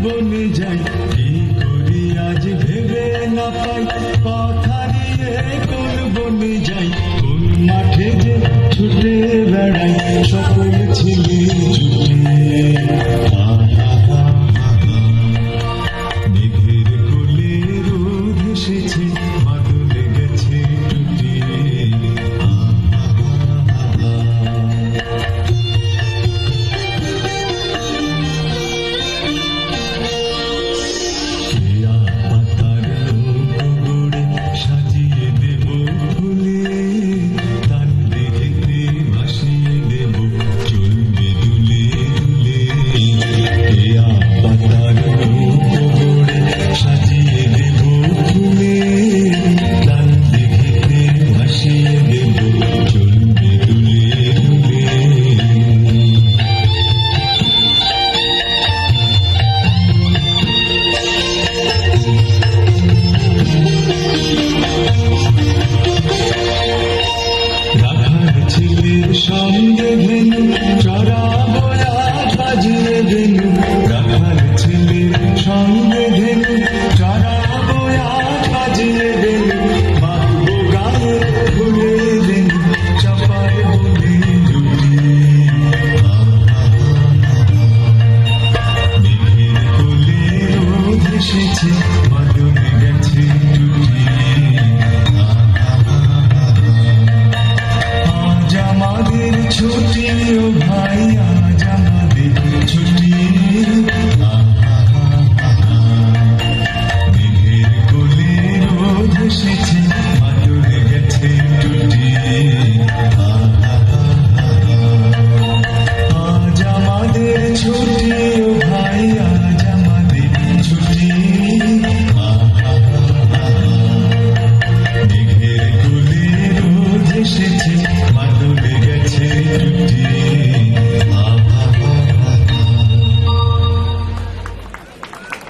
বনে যাই কি করি আজ ভেবে না পাই, কথা দিয়ে কোন বনে যাই, কোন মাঠে যে ছুটে বেড়াই সকল ছেলে জুটে। মেঘের কোলে রোদ এসেছে, বাদল গেছে টুটে। সঙ্গে ভেনু চড়াবো বাজিয়ে বেনু, রাখার ছেলের সঙ্গে ভেনু চড়াবো বাজিয়ে বেনু, বাঁধবো গায়ে ফুলে বেনু চাপায় বলে জুটি। মেঘের কোলে রোদ এসেছে, বাদল গেছে টুটি। আমাদের ছুটি ও ভাই।